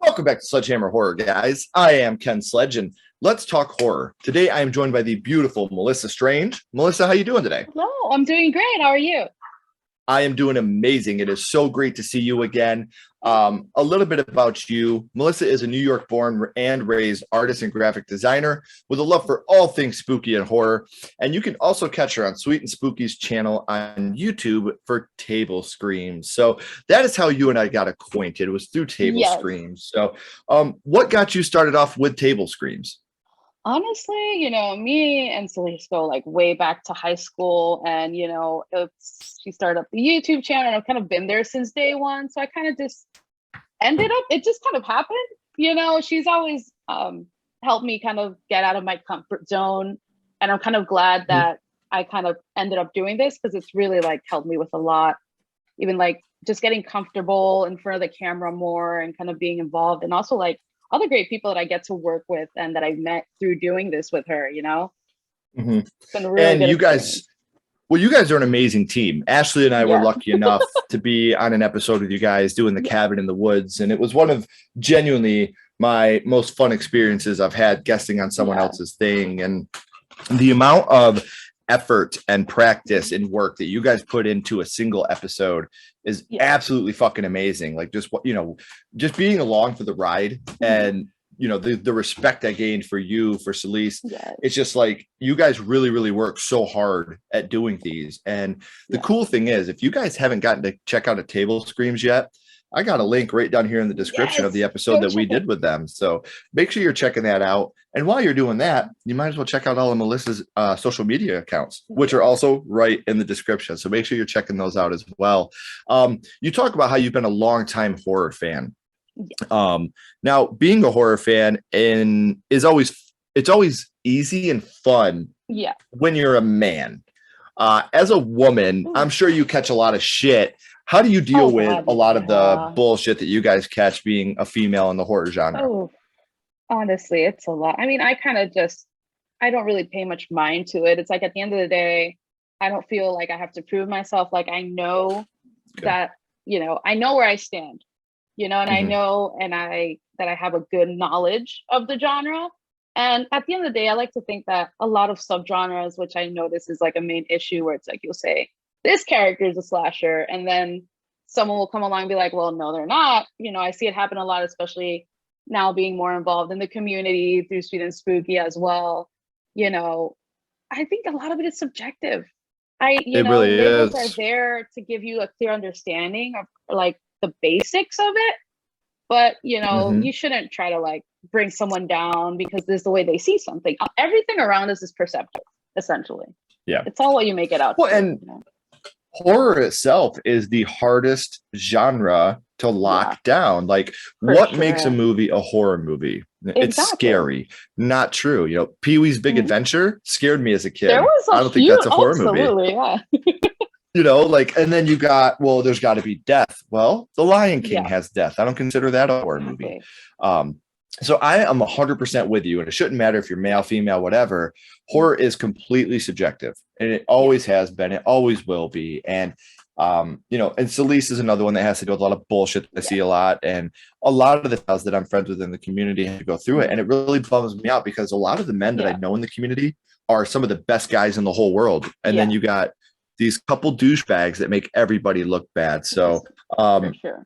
Welcome back to Sledgehammer Horror, guys. I am Ken Sledge, and let's talk horror. Today, I am joined by the beautiful Melissa Strange. Melissa, how you doing today? Hello, I'm doing great. How are you? I am doing amazing. It is so great to see you again. A little bit about you. Melissa is a New York born and raised artist and graphic designer with a love for all things spooky and horror. And you can also catch her on Sweet and Spooky's channel on YouTube for Table Screams. So that is how you and I got acquainted. It was through Table Yes. Screams. So what got you started off with Table Screams? Honestly, me and Celeste go like way back to high school, and she started up the YouTube channel, and I've kind of been there since day one. So I kind of just ended up. It just kind of happened. She's always helped me kind of get out of my comfort zone, and I'm kind of glad that I kind of ended up doing this because it's really like helped me with a lot, even like just getting comfortable in front of the camera more and kind of being involved, and also like all the great people that I get to work with and that I've met through doing this with her, Mm-hmm. It's been a really And good you experience. guys, well, you guys are an amazing team. Ashley and I were lucky enough to be on an episode with you guys doing the cabin in the woods. And it was one of genuinely my most fun experiences I've had guesting on someone else's thing. And the amount of effort and practice and work that you guys put into a single episode is absolutely fucking amazing. Like just just being along for the ride and the respect I gained for you, for Celeste. It's just like you guys really work so hard at doing these. And the cool thing is, if you guys haven't gotten to check out a Table Screams yet, I got a link right down here in the description of the episode that we did with them. So make sure you're checking that out. And while you're doing that, you might as well check out all of Melissa's social media accounts, which are also right in the description. So make sure you're checking those out as well. You talk about how you've been a longtime horror fan. Now being a horror fan it's always easy and fun when you're a man. As a woman, I'm sure you catch a lot of shit. How do you deal with a lot of the bullshit that you guys catch being a female in the horror genre? Oh, honestly, it's a lot. I mean, I don't really pay much mind to it. It's like at the end of the day, I don't feel like I have to prove myself. Like I know that, I know where I stand, and I know that I have a good knowledge of the genre. And at the end of the day, I like to think that a lot of subgenres, which I notice is like a main issue where it's like you'll say, this character is a slasher, and then someone will come along and be like, well, no, they're not. I see it happen a lot, especially now being more involved in the community through Sweet and Spooky as well. I think a lot of it is subjective. It really labels is. are there to give you a clear understanding of like the basics of it, but you shouldn't try to like bring someone down because this is the way they see something. Everything around us is perceptive, essentially. It's all what you make it out. Well, and horror itself is the hardest genre to lock down. Like, what makes a movie a horror movie? It's scary. Not true. Pee-wee's Big Adventure scared me as a kid. I don't think that's a horror movie. And then you got, well, there's got to be death. Well, The Lion King has death. I don't consider that a horror movie. So I am 100% with you, and it shouldn't matter if you're male, female, whatever. Horror is completely subjective, and it always has been. It always will be. And and Celeste is another one that has to do with a lot of bullshit that I see a lot, and a lot of the guys that I'm friends with in the community have to go through it, and it really bums me out because a lot of the men that I know in the community are some of the best guys in the whole world, and then you got these couple douchebags that make everybody look bad. So, for sure.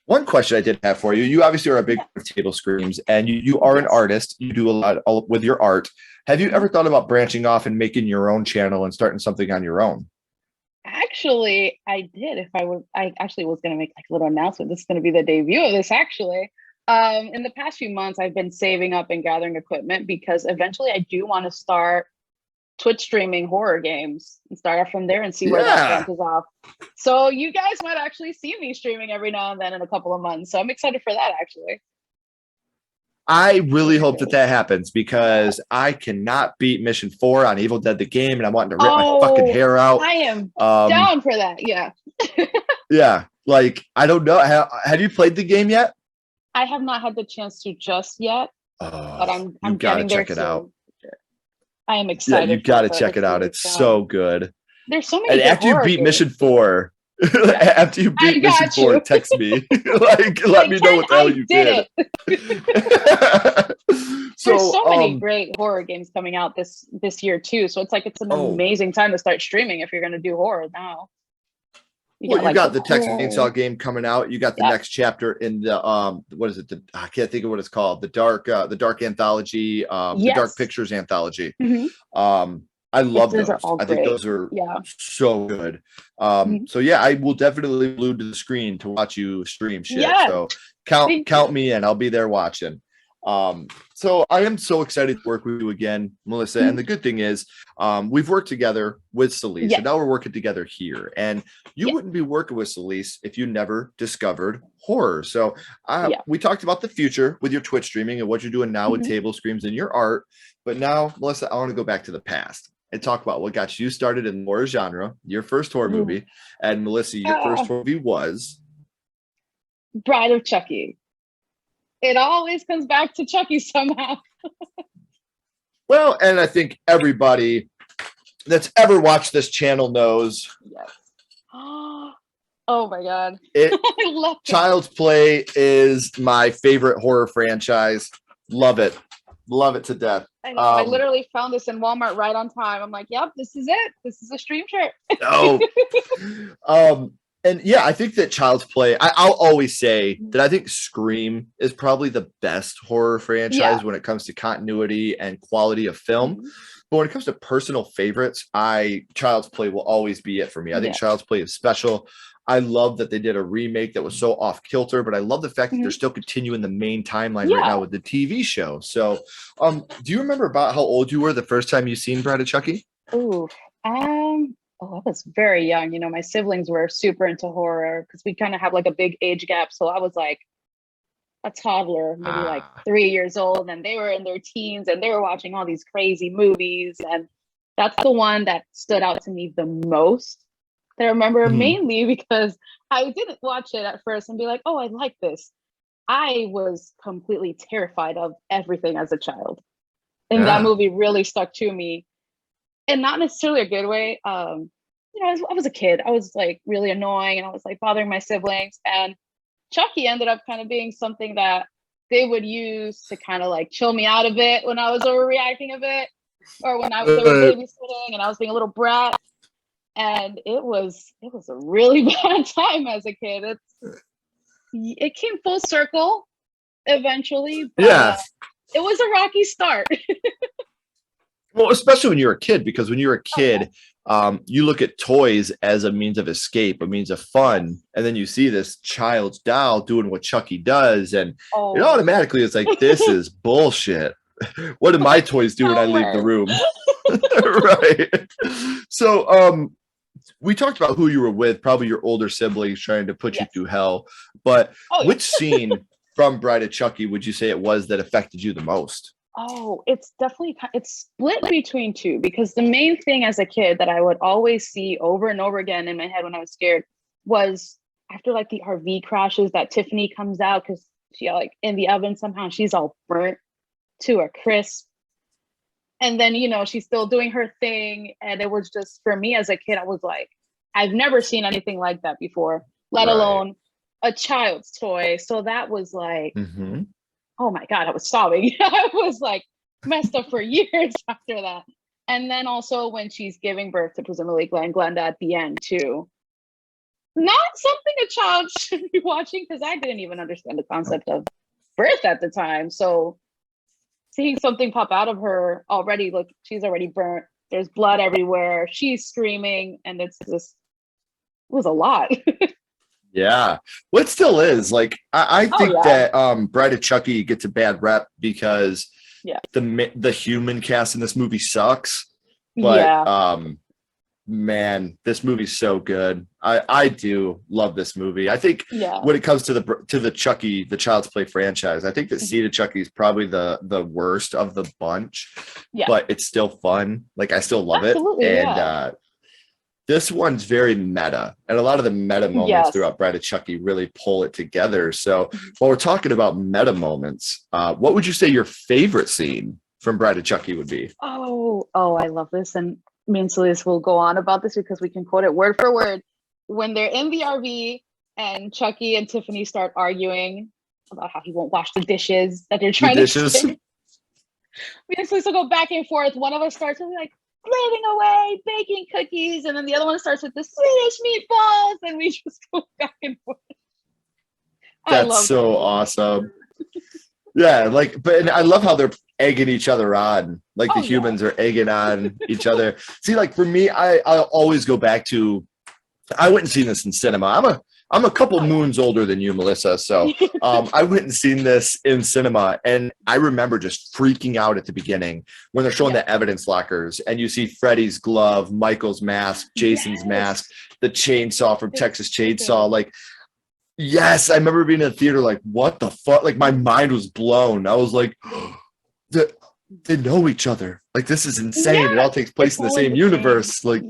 One question I did have for you, you obviously are a big fan of Table Screams, and you are an artist. You do a lot with your art. Have you ever thought about branching off and making your own channel and starting something on your own? Actually, I did. I actually was going to make like a little announcement. This is going to be the debut of this, actually. In the past few months, I've been saving up and gathering equipment because eventually I do want to start Twitch streaming horror games and start off from there and see where that branches off. So you guys might actually see me streaming every now and then in a couple of months. So I'm excited for that, actually. I really hope that happens because I cannot beat Mission 4 on Evil Dead the game, and I'm wanting to rip my fucking hair out. I am down for that. Yeah. Like, I don't know. Have you played the game yet? I have not had the chance to just yet, but I'm getting there. Check it out. I am excited. You got to check it out. It's so good. There's so many. And after you beat Mission 4, After you I beat mission got 4, you. text me. Like, let me know Ken, what the hell I you did did. it. There's So, so many great horror games coming out this year too. So it's like it's an amazing time to start streaming if you're gonna do horror now. well, you Like got the the Texas Core. Chainsaw game coming out. You got the Yeah. next chapter in the what is it? I can't think of what it's called. The dark anthology, the Dark Yes. Pictures anthology. Mhm. I love Those are those. all I think great. those are Yeah. so good. Mhm. So yeah, I will definitely be glued to the screen to watch you stream shit. Yes. So Thank count you. me in. I'll be there watching. So I am so excited to work with you again, Melissa. And the good thing is, we've worked together with Celise, Yes. and now we're working together here. And you Yeah. wouldn't be working with Celise if you never discovered horror. So Yeah. we talked about the future with your Twitch streaming and what you're doing now with Mhm. table screams and your art. But now, Melissa, I want to go back to the past and talk about what got you started in the horror genre, your first horror Ooh. movie. And Melissa, your first horror movie was Bride of Chucky. It always comes back to Chucky somehow. well, and I think everybody that's ever watched this channel knows Yes. Oh my god. it. I love it. Child's Play is my favorite horror franchise. Love it to death. I know. I literally found this in Walmart right on time. I'm like, yep, this is it. This is a stream shirt. And yeah, I think that Child's Play, I'll always say that I think Scream is probably the best horror franchise when it comes to continuity and quality of film. But when it comes to personal favorites, Child's Play will always be it for me. I think Child's Play is special. I love that they did a remake that was so off kilter, but I love the fact that they're still continuing the main timeline right now with the TV show. So, do you remember about how old you were the first time you seen Bride of Chucky? Oh, I was very young. You know, my siblings were super into horror because we kind of have like a big age gap. So I was like a toddler, maybe like 3 years old, and they were in their teens and they were watching all these crazy movies. And that's the one that stood out to me the most. I remember mainly because I didn't watch it at first and be like, oh, I like this. I was completely terrified of everything as a child. And that movie really stuck to me. And not necessarily a good way. You know, I was a kid. I was like really annoying and I was like bothering my siblings. And Chucky ended up kind of being something that they would use to kind of like chill me out a bit when I was overreacting a bit, or when they were babysitting and I was being a little brat. And it was a really bad time as a kid. It came full circle eventually, but it was a rocky start. Well, especially when you're a kid, because when you're a kid, you look at toys as a means of escape, a means of fun, and then you see this child's doll doing what Chucky does, and it automatically is like, this is bullshit. What do my toys do when I leave the room? Right. So, we talked about who you were with, probably your older siblings trying to put you through hell. But which scene from Bride of Chucky would you say it was that affected you the most? Oh, it's split between two, because the main thing as a kid that I would always see over and over again in my head when I was scared was after like the RV crashes that Tiffany comes out because she like in the oven somehow she's all burnt to a crisp. And then, you know, she's still doing her thing. And it was just, for me as a kid, I was like, I've never seen anything like that before, let alone a child's toy. So that was like, oh my God, I was sobbing. I was like messed up for years after that. And then also when she's giving birth to presumably Glenda at the end too. Not something a child should be watching because I didn't even understand the concept of birth at the time. So seeing something pop out of her already, look, she's already burnt. There's blood everywhere. She's screaming, and it was a lot. Yeah, well, it still is. Like I think that Bride of Chucky gets a bad rep because the human cast in this movie sucks. But man, this movie's so good. I do love this movie. I think when it comes to the Chucky, the Child's Play franchise, I think that Seed of Chucky is probably the worst of the bunch. But it's still fun. Like I still love it. And this one's very meta, and a lot of the meta moments throughout Bride of Chucky really pull it together. So while we're talking about meta moments, what would you say your favorite scene from Bride of Chucky would be? Oh, I love this. And me and Celeste will go on about this because we can quote it word for word. when they're in the RV and Chucky and Tiffany start arguing about how he won't wash the dishes that they're trying to say. We just go back and forth. One of us starts with like slaving away, baking cookies, and then the other one starts with the Swedish meatballs, and we just go back and forth. That's so awesome. Yeah, like, but I love how they're egging each other on, like the humans are egging on each other. See, like for me, I always go back to, I went and seen this in cinema. I'm a couple moons older than you, Melissa. So I went and seen this in cinema, and I remember just freaking out at the beginning when they're showing the evidence lockers, and you see Freddy's glove, Michael's mask, Jason's mask, the chainsaw from Texas Chainsaw. Like, yes, I remember being in the theater like, what the fuck? Like, my mind was blown. I was like, they know each other. Like, this is insane. It all takes place in the same universe. Like,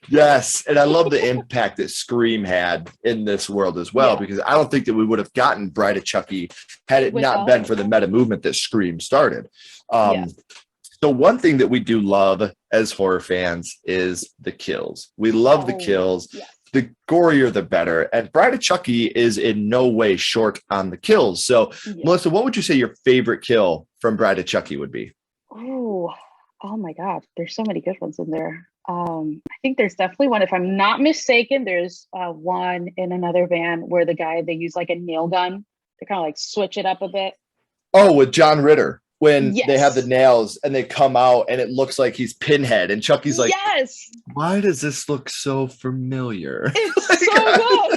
yes. And I love the impact that Scream had in this world as well, because I don't think that we would have gotten Bride of Chucky had it not been for the meta movement that Scream started. So one thing that we do love as horror fans is the kills. We love the kills. The gorier, the better. And Bride of Chucky is in no way short on the kills. So, Melissa, what would you say your favorite kill from Bride of Chucky would be? Oh my God. There's so many good ones in there. I think there's definitely one. If I'm not mistaken, there's one in another van where they use like a nail gun to kind of like switch it up a bit. Oh, with John Ritter. When they have the nails and they come out and it looks like he's Pinhead, and Chucky's like, why does this look so familiar? It's so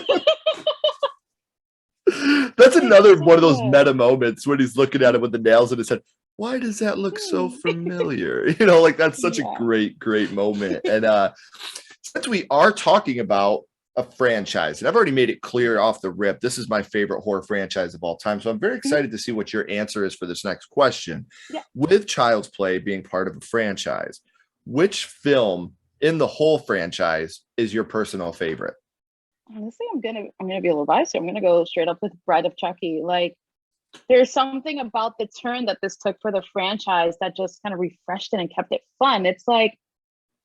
good. That's another one of those meta moments when he's looking at it with the nails in his head. Why does that look so familiar? You know, like that's such a great moment. And since we are talking about a franchise, and I've already made it clear off the rip, this is my favorite horror franchise of all time, so I'm very excited to see what your answer is for this next question. With Child's Play being part of a franchise, which film in the whole franchise is your personal favorite? Honestly, I'm gonna be a little biased here. I'm gonna go straight up with Bride of Chucky. Like, there's something about the turn that this took for the franchise that just kind of refreshed it and kept it fun. It's like,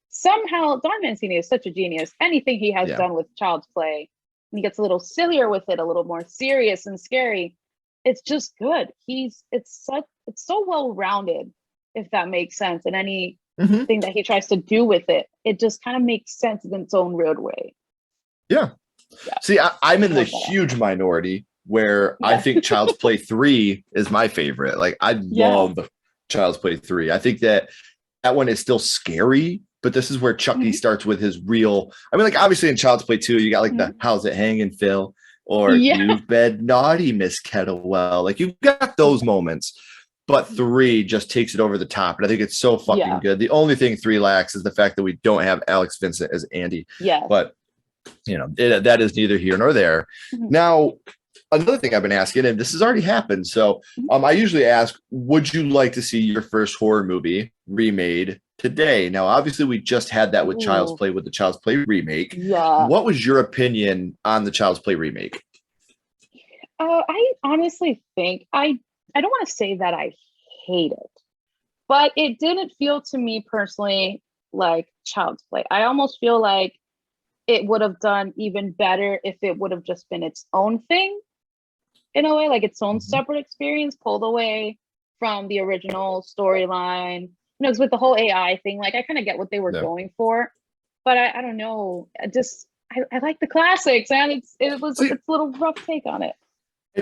somehow Don Mancini is such a genius. Anything he has done with Child's Play, and he gets a little sillier with it, a little more serious and scary. It's just good. It's so well rounded, if that makes sense. And anything that he tries to do with it, it just kind of makes sense in its own weird way. See, I'm in the huge minority where I think Child's Play 3 is my favorite. Like, I love Child's Play 3. I think that one is still scary. But this is where Chucky starts with his real, I mean, like, obviously in Child's Play 2, you got like the how's it hanging, Phil? Or you've been naughty, Miss Kettlewell. Like, you've got those moments. But 3 just takes it over the top. And I think it's so fucking good. The only thing 3 lacks is the fact that we don't have Alex Vincent as Andy. But, you know, that is neither here nor there. Now, another thing I've been asking, and this has already happened. So I usually ask, would you like to see your first horror movie remade today? Now, obviously, we just had that with Child's Play, with the Child's Play remake. What was your opinion on the Child's Play remake? I honestly think, I don't want to say that I hate it, but it didn't feel to me personally like Child's Play. I almost feel like it would have done even better if it would have just been its own thing, in a way, like its own separate experience, pulled away from the original storyline. You know, it's with the whole AI thing. Like, I kind of get what they were going for, but I don't know. I like the classics, and it's a little rough take on it.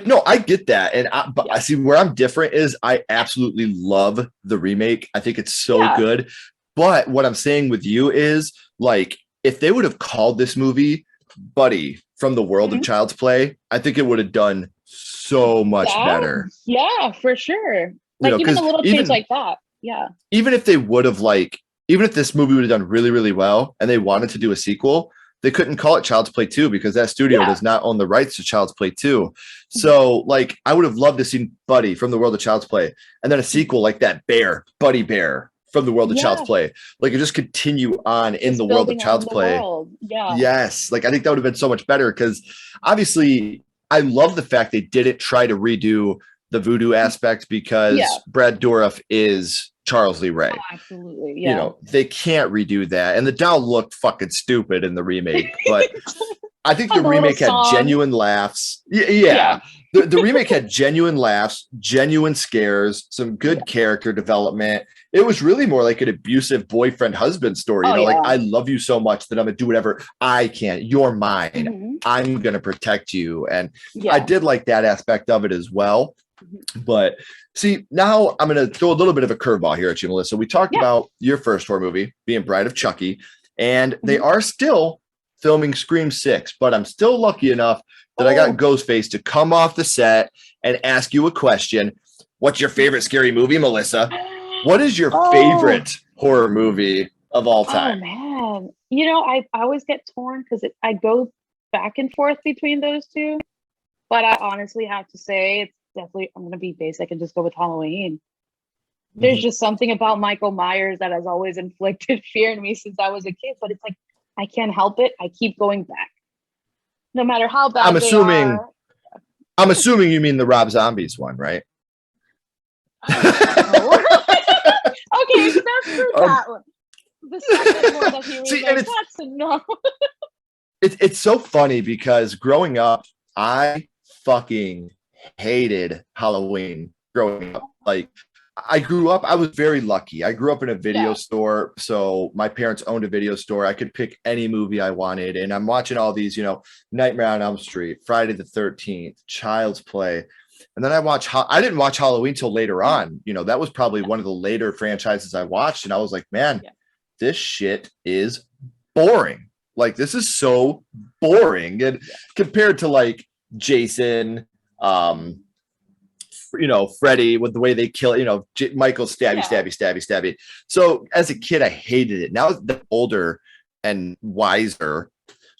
No, I get that. And I see where I'm different is I absolutely love the remake. I think it's so good. But what I'm saying with you is, like, if they would have called this movie Buddy from the World of Child's Play, I think it would have done so much better. Yeah, for sure. Like, you know, even a little change like that. Yeah. Even if they would have, like, even if this movie would have done really, really well and they wanted to do a sequel, they couldn't call it Child's Play 2 because that studio does not own the rights to Child's Play 2. So, like, I would have loved to see Buddy from the World of Child's Play and then a sequel like that Bear, Buddy Bear from the World of Child's Play. Like, it just continue on in the world of Child's Play. Yes. Like, I think that would have been so much better because obviously I love the fact they didn't try to redo the voodoo aspect because Brad Dourif is Charles Lee Ray. Oh, absolutely. You know, they can't redo that. And the doll looked fucking stupid in the remake, but I think the remake had genuine laughs. Yeah. The remake had genuine laughs, genuine scares, some good character development. It was really more like an abusive boyfriend husband story. You know, like, I love you so much that I'm going to do whatever I can. You're mine. Mm-hmm. I'm going to protect you. And I did like that aspect of it as well. But see, now I'm going to throw a little bit of a curveball here at you, Melissa. We talked about your first horror movie being Bride of Chucky, and they are still filming Scream 6, but I'm still lucky enough that I got Ghostface to come off the set and ask you a question. What's your favorite scary movie, Melissa? What is your favorite horror movie of all time? Oh, man. You know, I always get torn because I go back and forth between those two, but I honestly have to say it's definitely, I'm going to be basic and just go with Halloween. There's just something about Michael Myers that has always inflicted fear in me since I was a kid, but it's like, I can't help it. I keep going back. No matter how bad I'm assuming you mean the Rob Zombies one, right? Okay, so that's true, that one. The second one that he remade, that's a no. It's so funny because growing up, I fucking hated Halloween growing up. Like, I grew up, I was very lucky. I grew up in a video store. So my parents owned a video store. I could pick any movie I wanted. And I'm watching all these, you know, Nightmare on Elm Street, Friday the 13th, Child's Play. And then I didn't watch Halloween till later on. You know, that was probably one of the later franchises I watched. And I was like, man, this shit is boring. Like, this is so boring. And compared to like Jason, you know, Freddy, with the way they kill, you know, Michael stabby. So as a kid, I hated it. Now that I'm older and wiser,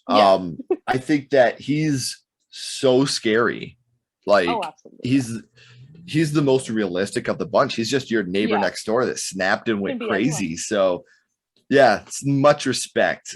I think that he's so scary. Like, he's the most realistic of the bunch. He's just your neighbor next door that snapped and went crazy. So yeah, it's much respect.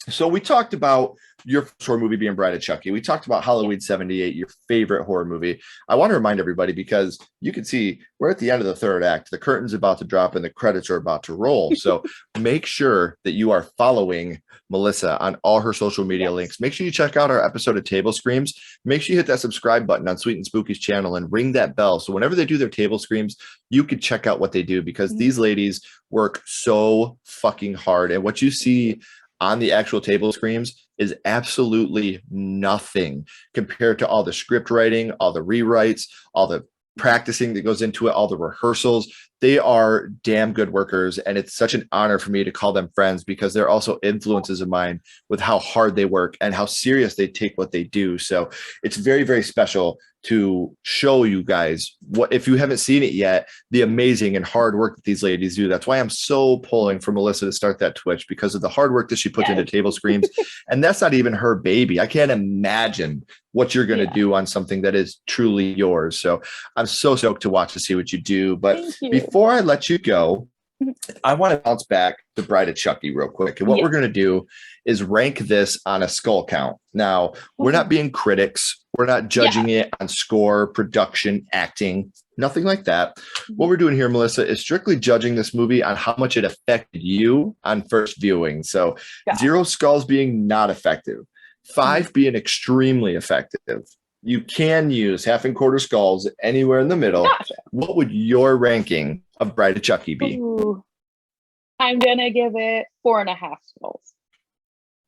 So we talked about your horror movie being Bride of Chucky. We talked about Halloween 78, your favorite horror movie. I want to remind everybody, because you can see we're at the end of the third act. The curtain's about to drop and the credits are about to roll. So make sure that you are following Melissa on all her social media links. Make sure you check out our episode of Table Screams. Make sure you hit that subscribe button on Sweet and Spooky's channel and ring that bell. So whenever they do their Table Screams, you can check out what they do, because these ladies work so fucking hard. And what you see on the actual Table Screams is absolutely nothing compared to all the script writing, all the rewrites, all the practicing that goes into it, all the rehearsals. They are damn good workers, and it's such an honor for me to call them friends, because they're also influences of mine with how hard they work and how serious they take what they do. So it's very, very special to show you guys, what, if you haven't seen it yet, the amazing and hard work that these ladies do. That's why I'm so pulling for Melissa to start that Twitch, because of the hard work that she puts into Table Screams. And that's not even her baby. I can't imagine what you're going to do on something that is truly yours. So I'm so stoked to watch to see what you do. But before I let you go, I want to bounce back to Bride of Chucky real quick. And what we're going to do is rank this on a skull count. Now, we're not being critics. We're not judging it on score, production, acting, nothing like that. What we're doing here, Melissa, is strictly judging this movie on how much it affected you on first viewing. So 0 skulls being not effective, 5 being extremely effective. You can use half and quarter skulls anywhere in the middle. What would your ranking of Bride of Chucky be? Ooh, I'm going to give it 4.5 skulls.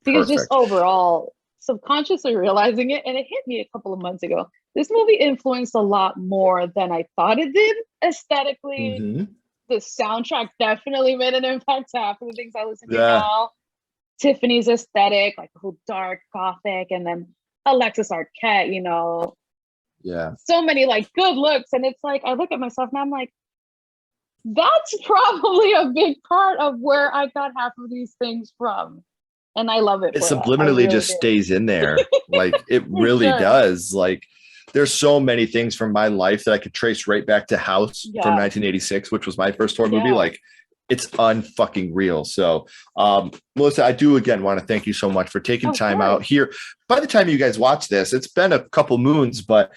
Because just overall, subconsciously realizing it, and it hit me a couple of months ago, this movie influenced a lot more than I thought it did aesthetically. The soundtrack definitely made an impact to half of the things I listen to now. Tiffany's aesthetic, like whole dark gothic, and then Alexis Arquette, you know. So many like good looks. And it's like, I look at myself and I'm like, that's probably a big part of where I got half of these things from. And I love it. It subliminally really just stays in there. Like, it really does. Like, there's so many things from my life that I could trace right back to House from 1986, which was my first horror movie. Like, It's unfucking real. So, Melissa, I do again want to thank you so much for taking time out here. By the time you guys watch this, it's been a couple moons, but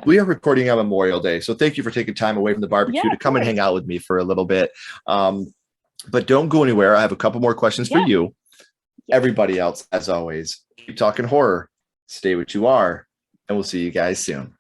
we are recording on Memorial Day. So thank you for taking time away from the barbecue to come and hang out with me for a little bit. But don't go anywhere. I have a couple more questions for you. Everybody else, as always, keep talking horror, stay what you are, and we'll see you guys soon.